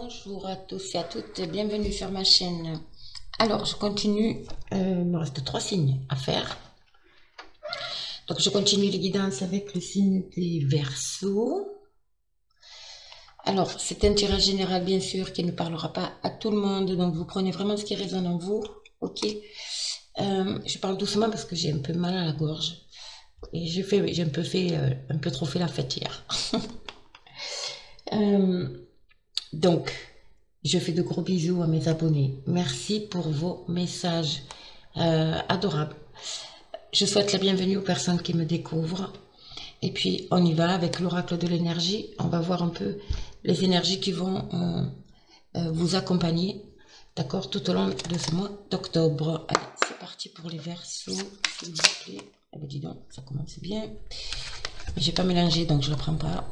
Bonjour à tous et à toutes, bienvenue sur ma chaîne. Alors, je continue, il me reste 3 signes à faire. Donc, je continue les guidances avec le signe des Verseaux. Alors, c'est un tirage général, bien sûr, qui ne parlera pas à tout le monde. Donc, vous prenez vraiment ce qui résonne en vous, ok? Je parle doucement parce que j'ai un peu mal à la gorge. Et j'ai un peu trop fait la fête hier. Donc, je fais de gros bisous à mes abonnés. Merci pour vos messages adorables. Je souhaite la bienvenue aux personnes qui me découvrent. Et puis, on y va avec l'oracle de l'énergie. On va voir un peu les énergies qui vont vous accompagner, d'accord, tout au long de ce mois d'octobre. Allez, c'est parti pour les Verseaux, s'il vous plaît. Eh bien, dis donc, ça commence bien. J'ai pas mélangé, donc je ne le prends pas.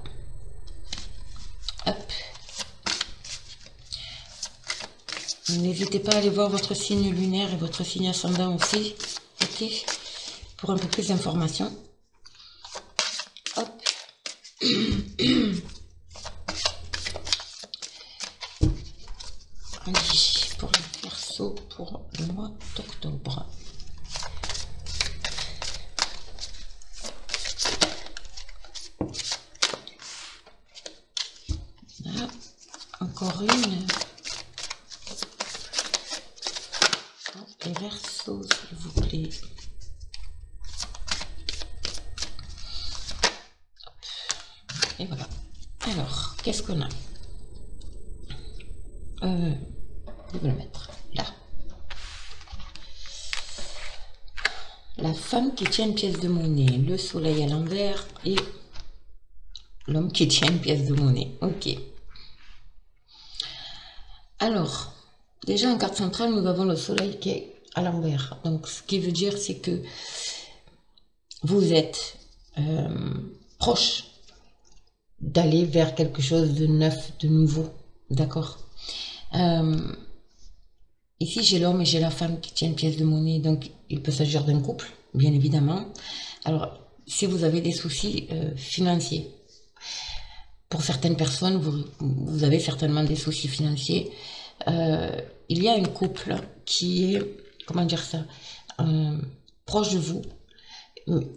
Hop. N'hésitez pas à aller voir votre signe lunaire et votre signe ascendant aussi, ok, pour un peu plus d'informations. Hop. Allez, pour les Verseaux pour le mois d'octobre. Là, encore une. Les Verseaux, s'il vous plaît. Et voilà. Alors, qu'est-ce qu'on a? Je vais le mettre là. La femme qui tient une pièce de monnaie, le soleil à l'envers et l'homme qui tient une pièce de monnaie. Ok. Alors, déjà en carte centrale, nous avons le soleil qui est à l'envers. Donc, ce qui veut dire, c'est que vous êtes proche d'aller vers quelque chose de neuf, de nouveau. D'accord? Ici, j'ai l'homme et j'ai la femme qui tient une pièce de monnaie. Donc, il peut s'agir d'un couple, bien évidemment. Alors, si vous avez des soucis financiers, pour certaines personnes, vous avez certainement des soucis financiers. Il y a un couple qui est, comment dire ça, proche de vous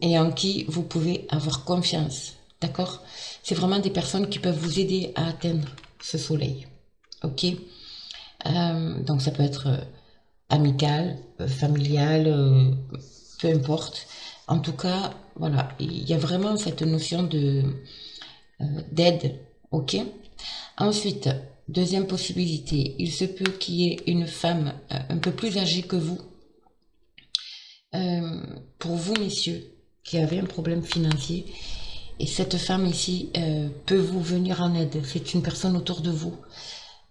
et en qui vous pouvez avoir confiance, d'accord? C'est vraiment des personnes qui peuvent vous aider à atteindre ce soleil, ok? Donc ça peut être amical, familial, peu importe. En tout cas, voilà, il y a vraiment cette notion de d'aide, ok? Ensuite, deuxième possibilité, il se peut qu'il y ait une femme un peu plus âgée que vous. Pour vous, messieurs, qui avez un problème financier, et cette femme ici peut vous venir en aide. C'est une personne autour de vous,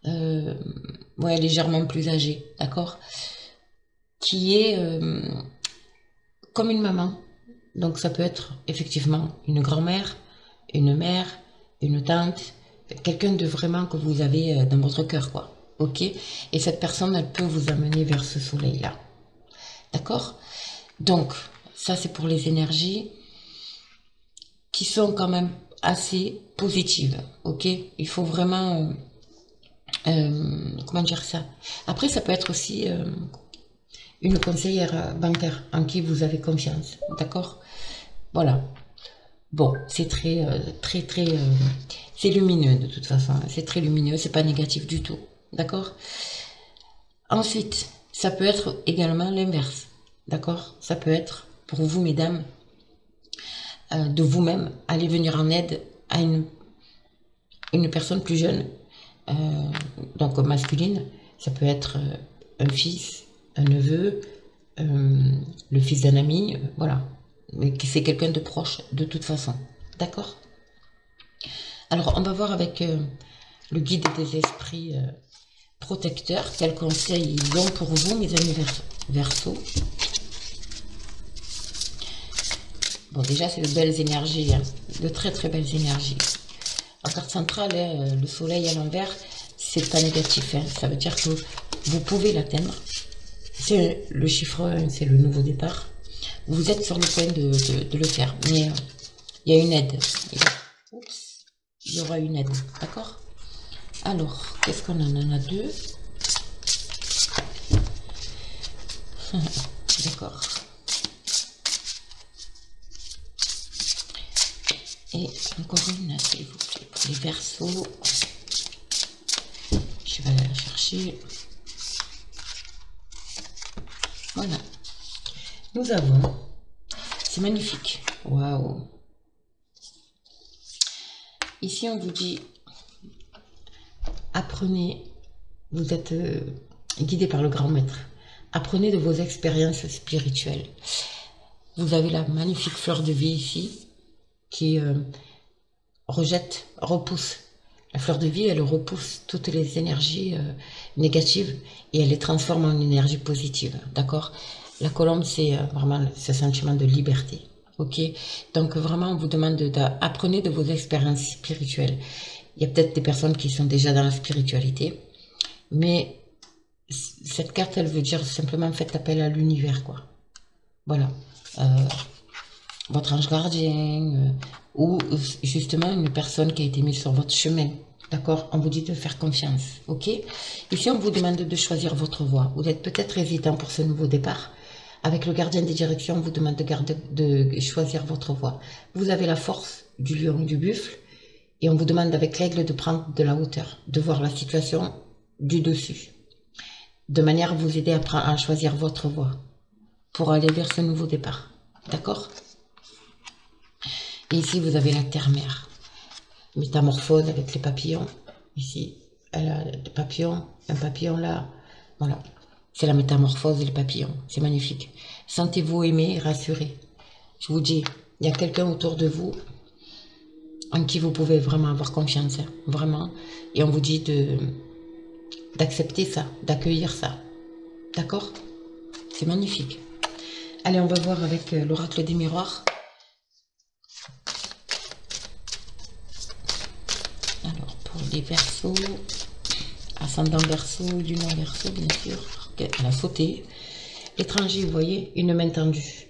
ouais, légèrement plus âgée, d'accord, qui est comme une maman. Donc ça peut être effectivement une grand-mère, une mère, une tante, quelqu'un de vraiment que vous avez dans votre cœur, quoi. Ok? Et cette personne, elle peut vous amener vers ce soleil-là. D'accord? Donc, ça c'est pour les énergies qui sont quand même assez positives. Ok? Il faut vraiment... comment dire ça? Après, ça peut être aussi une conseillère bancaire en qui vous avez confiance. D'accord? Voilà. Bon, c'est très, c'est lumineux de toute façon. C'est très lumineux, c'est pas négatif du tout. D'accord? Ensuite, ça peut être également l'inverse. D'accord? Ça peut être, pour vous, mesdames, de vous-même, aller venir en aide à une personne plus jeune, donc masculine. Ça peut être un fils, un neveu, le fils d'un ami, voilà. Mais c'est quelqu'un de proche de toute façon. D'accord? Alors, on va voir avec le guide des esprits protecteurs quels conseils ils ont pour vous, mes amis Verseaux. Bon, déjà, c'est de belles énergies, hein, de très très belles énergies. En carte centrale, le soleil à l'envers, c'est pas négatif. Hein, ça veut dire que vous pouvez l'atteindre. C'est le chiffre 1, c'est le nouveau départ. Vous êtes sur le point de le faire, mais il y a une aide. Il y aura une aide, d'accord? Alors, qu'est-ce qu'on en a deux. D'accord. Et encore une, s'il vous plaît, pour les Verseaux. Je vais aller la chercher. Voilà. Nous avons, c'est magnifique. Waouh. Ici, on vous dit, apprenez, vous êtes guidé par le grand maître. Apprenez de vos expériences spirituelles. Vous avez la magnifique fleur de vie ici qui repousse. La fleur de vie, elle repousse toutes les énergies négatives et elle les transforme en énergie positive. D'accord? La colombe, c'est vraiment ce sentiment de liberté. Ok? Donc vraiment, on vous demande d'apprenez de vos expériences spirituelles. Il y a peut-être des personnes qui sont déjà dans la spiritualité, mais cette carte, elle veut dire simplement faites appel à l'univers, quoi. Voilà. Votre ange gardien ou justement une personne qui a été mise sur votre chemin. D'accord? On vous dit de faire confiance. Ok? Ici, on vous demande de choisir votre voie. Vous êtes peut-être hésitant pour ce nouveau départ. Avec le gardien des directions, on vous demande de choisir votre voie. Vous avez la force du lion, du buffle, et on vous demande avec l'aigle de prendre de la hauteur, de voir la situation du dessus, de manière à vous aider à choisir votre voie pour aller vers ce nouveau départ. D'accord? Et ici, vous avez la terre-mère. Métamorphose avec les papillons. Ici, elle a des papillons, un papillon là. Voilà. C'est la métamorphose des papillons. C'est magnifique. Sentez-vous aimé et rassuré. Je vous dis, il y a quelqu'un autour de vous en qui vous pouvez vraiment avoir confiance. Hein, vraiment. Et on vous dit d'accepter ça, d'accueillir ça. D'accord? C'est magnifique. Allez, on va voir avec l'oracle des miroirs. Alors, pour les Verseaux, ascendant Verseau, lunaire Verseau, bien sûr. Elle a sauté. L'étranger, vous voyez, une main tendue.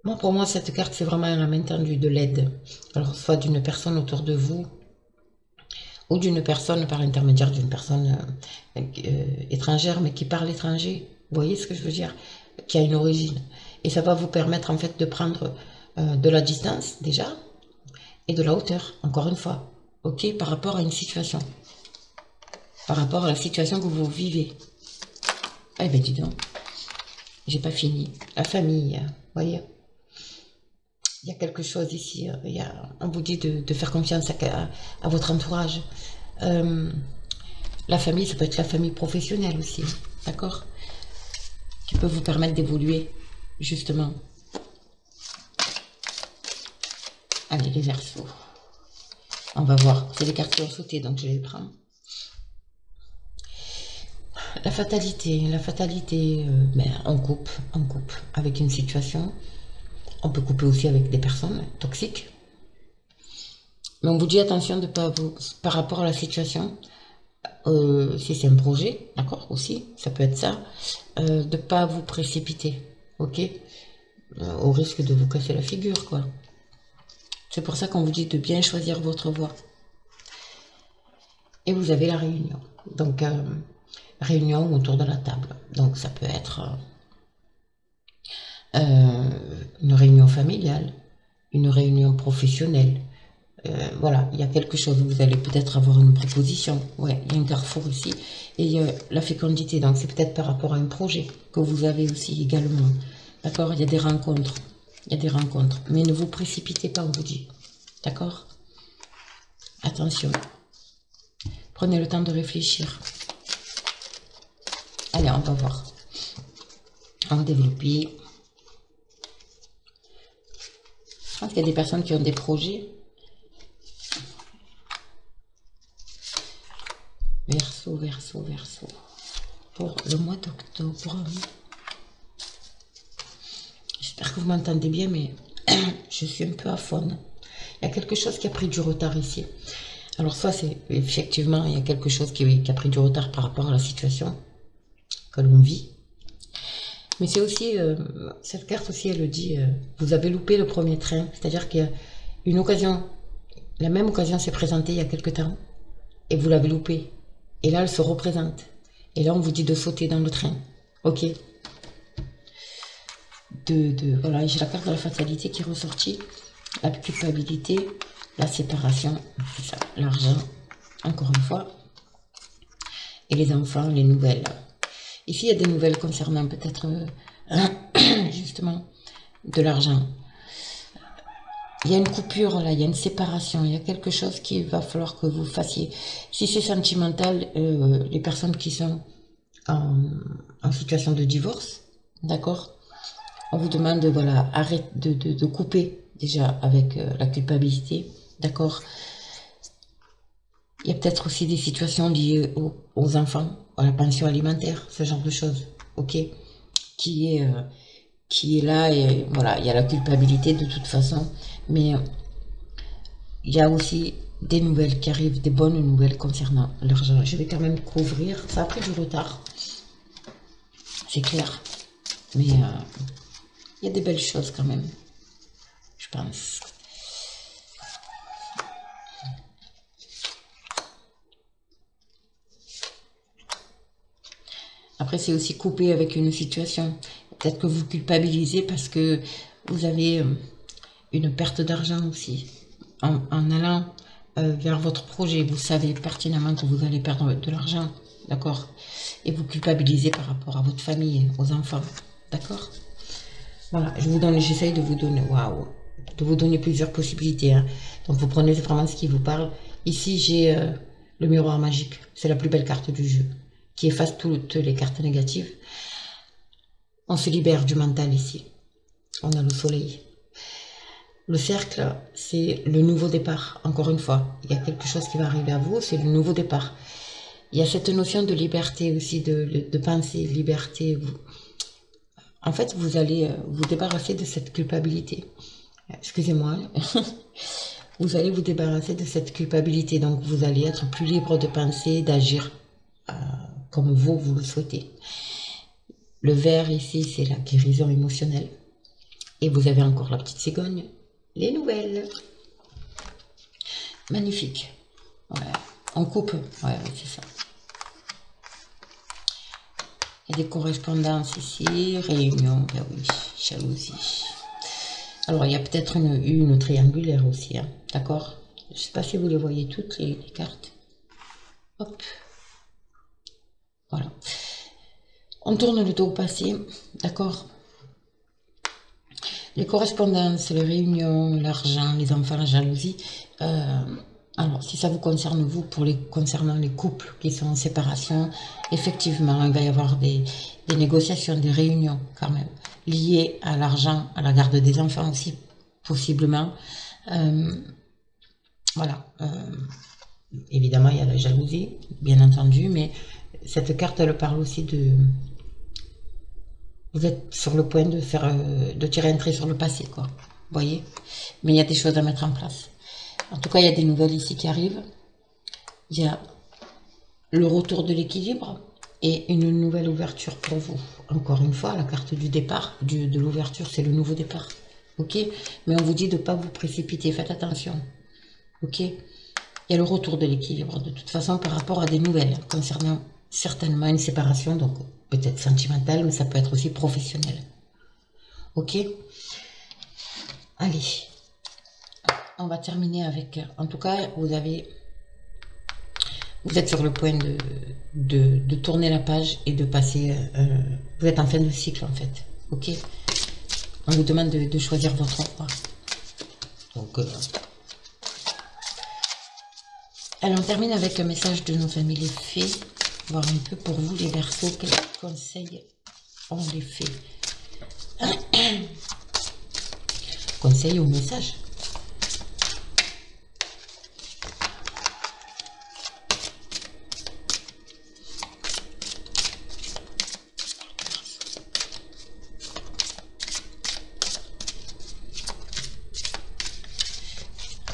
Moi, pour moi, cette carte, c'est vraiment la main tendue de l'aide. Alors, soit d'une personne autour de vous, ou d'une personne par l'intermédiaire d'une personne étrangère, mais qui parle étranger. Vous voyez ce que je veux dire? Qui a une origine. Et ça va vous permettre, en fait, de prendre de la distance, déjà, et de la hauteur, encore une fois. Ok? Par rapport à une situation. Par rapport à la situation que vous vivez. Eh ben dis donc, j'ai pas fini. La famille, vous voyez, il y a quelque chose ici. On vous dit de faire confiance à votre entourage. La famille, ça peut être la famille professionnelle aussi, d'accord? Qui peut vous permettre d'évoluer, justement. Allez, les Verseaux. On va voir. C'est les cartes qui ont sauté, donc je les prends. La fatalité, ben, on coupe avec une situation. On peut couper aussi avec des personnes toxiques. Mais on vous dit attention de pas vous, par rapport à la situation, si c'est un projet, d'accord, aussi, ça peut être ça, de pas vous précipiter, ok, au risque de vous casser la figure, quoi. C'est pour ça qu'on vous dit de bien choisir votre voie. Et vous avez la réunion. Donc, réunion autour de la table. Donc ça peut être une réunion familiale, une réunion professionnelle. Voilà, il y a quelque chose, vous allez peut-être avoir une proposition. Ouais, il y a un carrefour ici. Et il y a la fécondité, donc c'est peut-être par rapport à un projet que vous avez aussi également. D'accord? Il y a des rencontres. Il y a des rencontres. Mais ne vous précipitez pas, on vous dit. D'accord? Attention. Prenez le temps de réfléchir. Allez, on va voir. On va développer. Je pense qu'il y a des personnes qui ont des projets. Verseau, Verseau, Verseau. Pour le mois d'octobre. J'espère que vous m'entendez bien, mais je suis un peu à faune. Il y a quelque chose qui a pris du retard ici. Alors, soit c'est effectivement, il y a quelque chose qui a pris du retard par rapport à la situation que l'on vit. Mais c'est aussi, cette carte aussi, elle dit, vous avez loupé le premier train. C'est-à-dire qu'il y a une occasion, la même occasion s'est présentée il y a quelque temps. et vous l'avez loupé. Et là, elle se représente. Et là, on vous dit de sauter dans le train. Ok. Voilà, j'ai la carte de la fatalité qui est ressortie. La culpabilité, la séparation, c'est ça, l'argent, encore une fois. Et les enfants, les nouvelles. Ici, il y a des nouvelles concernant peut-être, justement, de l'argent. Il y a une coupure là, il y a une séparation, il y a quelque chose qu'il va falloir que vous fassiez. Si c'est sentimental, les personnes qui sont en situation de divorce, d'accord, on vous demande de, voilà, arrête de couper déjà avec la culpabilité, d'accord. Il y a peut-être aussi des situations liées aux enfants, à la pension alimentaire, ce genre de choses, ok, qui est là, et voilà, il y a la culpabilité de toute façon, mais il y a aussi des nouvelles qui arrivent, des bonnes nouvelles concernant l'argent. Je vais quand même couvrir, ça a pris du retard, c'est clair, mais il y a des belles choses quand même, je pense. Après, c'est aussi coupé avec une situation. Peut-être que vous culpabilisez parce que vous avez une perte d'argent aussi. En allant vers votre projet, vous savez pertinemment que vous allez perdre de l'argent, d'accord? Et vous culpabilisez par rapport à votre famille, aux enfants, d'accord? Voilà, j'essaye de vous donner, waouh, de vous donner plusieurs possibilités, hein. Donc vous prenez vraiment ce qui vous parle. Ici, j'ai le miroir magique. C'est la plus belle carte du jeu, qui efface toutes les cartes négatives. On se libère du mental ici. On a le soleil. Le cercle, c'est le nouveau départ. Encore une fois, il y a quelque chose qui va arriver à vous, c'est le nouveau départ. Il y a cette notion de liberté aussi, de pensée, liberté. En fait, vous allez vous débarrasser de cette culpabilité. Excusez-moi. Vous allez vous débarrasser de cette culpabilité. Donc, vous allez être plus libre de penser, d'agir comme vous le souhaitez. Le vert ici, c'est la guérison émotionnelle. Et vous avez encore la petite cigogne. Les nouvelles. Magnifique. Ouais. On coupe. Ouais, c'est ça. Il y a des correspondances ici. Réunion, ben oui, jalousie. Alors, il y a peut-être une triangulaire aussi, hein, d'accord? Je ne sais pas si vous les voyez toutes, les cartes. Hop. Voilà. On tourne le dos au passé, d'accord? Les correspondances, les réunions, l'argent, les enfants, la jalousie. Alors, si ça vous concerne, vous, concernant les couples qui sont en séparation, effectivement, il va y avoir des négociations, des réunions quand même, liées à l'argent, à la garde des enfants aussi, possiblement. Voilà. Évidemment, il y a la jalousie, bien entendu, mais cette carte, elle parle aussi de... Vous êtes sur le point de tirer un trait sur le passé, quoi. Vous voyez? Mais il y a des choses à mettre en place. En tout cas, il y a des nouvelles ici qui arrivent. Il y a le retour de l'équilibre et une nouvelle ouverture pour vous. Encore une fois, la carte du départ, de l'ouverture, c'est le nouveau départ. Ok? Mais on vous dit de ne pas vous précipiter. Faites attention. Ok? Il y a le retour de l'équilibre, de toute façon, par rapport à des nouvelles concernant certainement une séparation, donc peut-être sentimentale, mais ça peut être aussi professionnel. Ok? Allez. On va terminer avec... En tout cas, vous êtes sur le point de tourner la page et de passer... vous êtes en fin de cycle, en fait. Ok? On vous demande de choisir votre endroit. Donc... Alors, on termine avec un message de nos amis les fées. Voir un peu pour vous, les Verseaux, quels conseils ont les fées. Conseil ou message?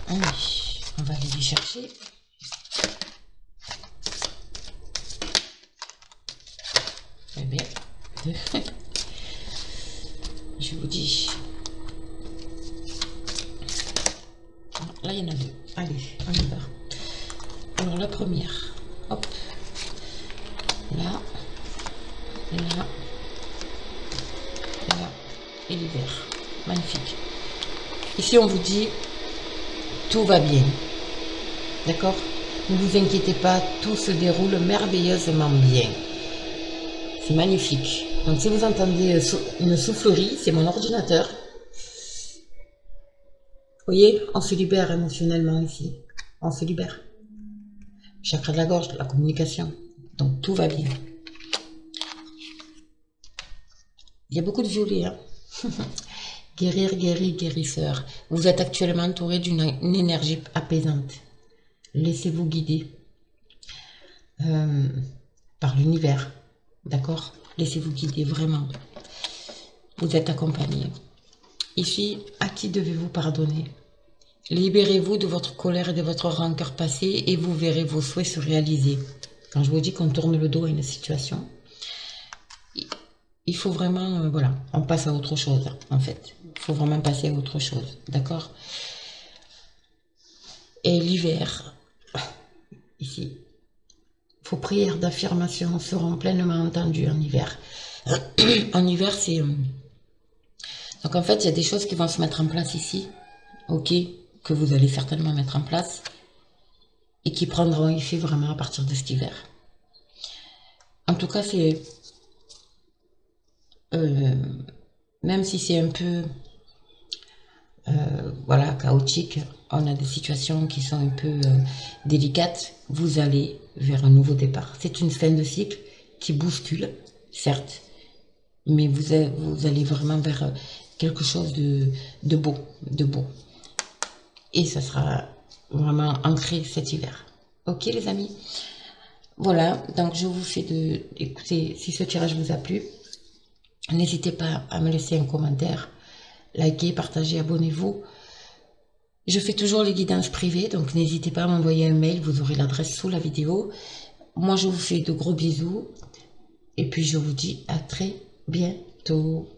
Allez, on va aller les chercher. Eh bien, je vous dis. Là, il y en a deux. Allez, on y va. Alors la première, hop, là, là, là, et l'hiver. Magnifique. Ici, on vous dit, tout va bien. D'accord? Ne vous inquiétez pas, tout se déroule merveilleusement bien. C'est magnifique. Donc, si vous entendez une soufflerie, c'est mon ordinateur. Vous voyez, on se libère émotionnellement ici. On se libère. Chakra de la gorge, de la communication. Donc, tout va bien. Il y a beaucoup de violets, hein. Guérir, guérir, guérisseur. Vous êtes actuellement entouré d'une énergie apaisante. Laissez-vous guider par l'univers. D'accord? Laissez-vous guider vraiment. Vous êtes accompagné. Ici, à qui devez-vous pardonner? Libérez-vous de votre colère et de votre rancœur passée et vous verrez vos souhaits se réaliser. Quand je vous dis qu'on tourne le dos à une situation, il faut vraiment, voilà, on passe à autre chose, en fait. Il faut vraiment passer à autre chose, d'accord? Et l'hiver, ici, vos prières d'affirmation seront pleinement entendues en hiver. En hiver, c'est... Donc en fait, il y a des choses qui vont se mettre en place ici, ok, que vous allez certainement mettre en place, et qui prendront effet vraiment à partir de cet hiver. En tout cas, c'est... même si c'est un peu voilà, chaotique, on a des situations qui sont un peu délicates, vous allez vers un nouveau départ. C'est une fin de cycle qui bouscule, certes, mais vous allez vraiment vers quelque chose de beau, et ça sera vraiment ancré cet hiver. Ok les amis, voilà, donc je vous fais écoutez, si ce tirage vous a plu, n'hésitez pas à me laisser un commentaire, likez, partagez, abonnez-vous. Je fais toujours les guidances privées, donc n'hésitez pas à m'envoyer un mail, vous aurez l'adresse sous la vidéo. Moi, je vous fais de gros bisous et puis je vous dis à très bientôt.